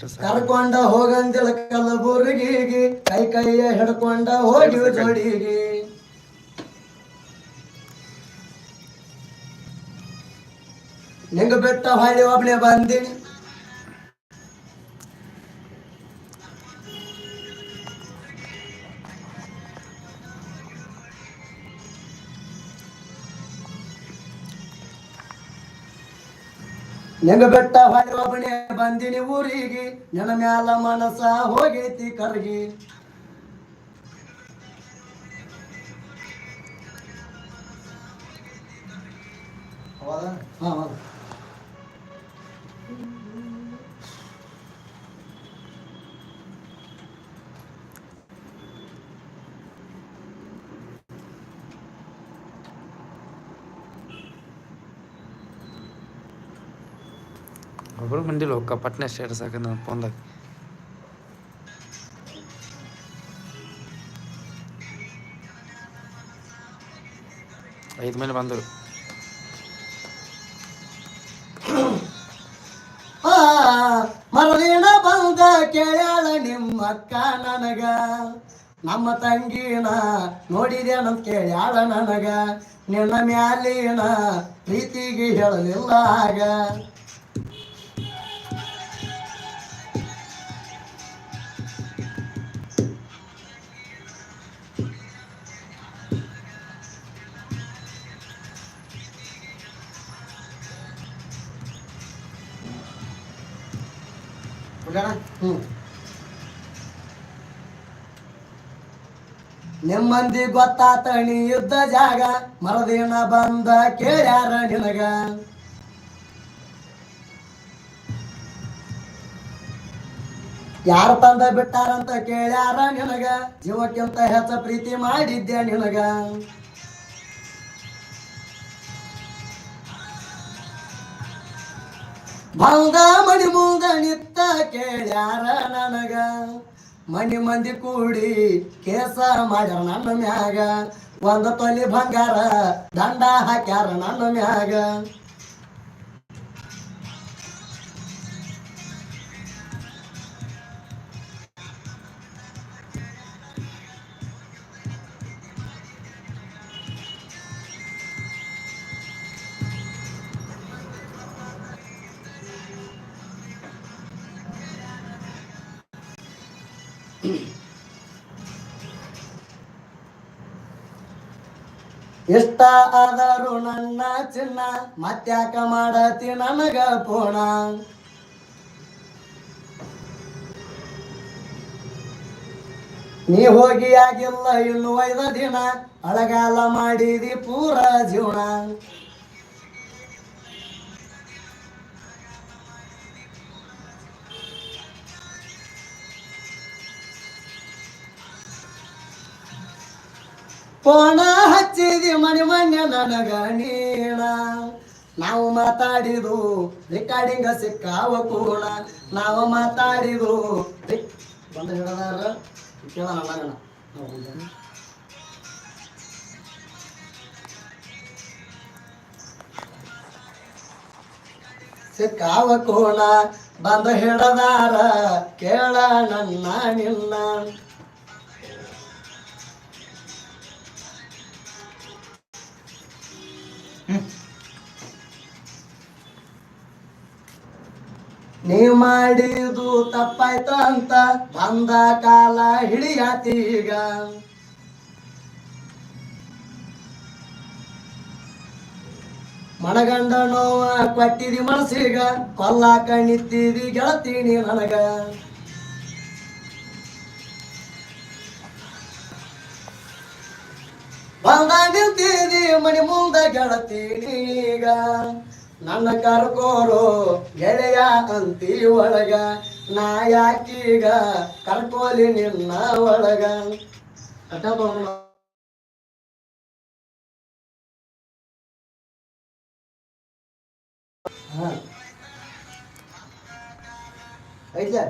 ಕರ್ಕೊಂಡ ಹೋಗಂದಿಳ ಕಲಬುರ್ಗಿಗೆ ಕೈ ಕೈಯ ಹಿಡ್ಕೊಂಡ ಹೋಗಿ ಜೋಡಿಗೆ ನಿಂಗ ಬೆಟ್ಟ ಹೊಳ್ಳಿ ಒಬ್ನೇ ಬಂದಿನಿ ನಿಂಗ ಬೆಟ್ಟ ಹೊಳ್ಳಿ ಒಬ್ನೇ ಬಂದಿನಿ ಊರಿಗೆ ನಿನ್ನ ಮ್ಯಾಲ ಮನಸ ಹೋಗೈತಿ ಕರ್ಗಿ ಹಾ ಒಬ್ಬರು ಬಂದಿಲ್ಲ ಒಕ್ಕ ಪಟ್ನೆ ಸ್ಟೇಟಸ್ ಹಾಕ ನನ್ನ ಫೋನ್ದಾಗ 5 ಮೇಲೆ ಬಂದರು ಮರದಿನ ಬಂದ ಕೇಳ್ಯಾಳ ನಿಮ್ಮಕ್ಕ ನನಗ ನಮ್ಮ ತಂಗಿನ ನೋಡಿದೇನಂತ ಕೇಳ್ಯಾಳ ನನಗ ನಿನ್ನ ಮ್ಯಾಲಿನ ಪ್ರೀತಿಗೆ ಹೇಳಲಿಲ್ಲ ಆಗ ನಿಮ್ಮಂದಿ ಗೊತ್ತಾತಣಿ ಯುದ್ಧ ಜಾಗ ಮರದಿನ ಬಂದ ಕೇಳ್ಯಾರ ನಿನಗ ಯಾರು ತಂದ ಬಿಟ್ಟಾರಂತ ಕೇಳ್ಯಾರ ನಿನಗ ಜೀವಕ್ಕಿಂತ ಹೆಚ್ಚ ಪ್ರೀತಿ ಮಾಡಿದ್ದೆ ನಿನಗ ಬಂದ ಮಣಿ ಮುಂದ ನಿತ್ತ ಕೇಳ್ಯಾರ ನನಗ ಮನಿ ಮಂದಿ ಕೂಡಿ ಕೇಸ ಮಾಡ್ಯಾರ ನನ್ನ ಮ್ಯಾಗ ಒಂದು ತೊಲಿ ಬಂಗಾರ ದಂಡ ಹಾಕ್ಯಾರ ನನ್ನ ಮ್ಯಾಗ ಇಷ್ಟ ಆದರೂ ನನ್ನ ಚಿನ್ನ ಮತ್ಯಾಕ ಮಾಡತಿ ನನಗ ಪೋಣ ನೀ ಹೋಗಿ ಆಗಿಲ್ಲ ಇನ್ನು 5 ದಿನ ಅಳಗಾಲ ಮಾಡಿದಿ ಪೂರ ಜೀವನ ಫೋನ ಹಚ್ಚಿದಿ ಮಣಿ ಮನ್ಯ ನನಗ ನೀಣ ನಾವು ಮಾತಾಡಿದು ರೆಕಾರ್ಡಿಂಗ್ ಸಿಕ್ಕಾವ ಕೂಣ ನಾವು ಮಾತಾಡಿದು ಬಂದ ಹೇಳದಾರ ಕೇಳೋಣ ಸಿಕ್ಕಾವ ಕೂಣ ಬಂದ ಹೇಳದಾರ ಕೇಳ ನನ್ನ ನಿನ್ನ ನೀ ಮಾಡಿದು ತಪ್ಪಾಯ್ತ ಅಂತ ಬಂದ ಕಾಲ ಹಿಡಿಯಾತೀಗ ಮನಗಂಡ ನೋವ ಕೊಟ್ಟಿದಿ ಮನಸ್ಸಿಗ ಕೊಲ್ಲಾಕ ನಿಂತಿದಿ ಗೆಳತೀನಿ ನನಗ ಬಂದ ನಿಂತಿದಿ ಮಣಿ ಮುಂದ ಗೆಳತೀನೀಗ ನನ್ನ ಕರ್ಕೋರು ಗೆಳೆಯ ಅಂತಿ ಒಳಗ ನಾ ಯಾಕೀಗ ಕರ್ಕೋಲಿ ನಿನ್ನ ಒಳಗ ಐತೆ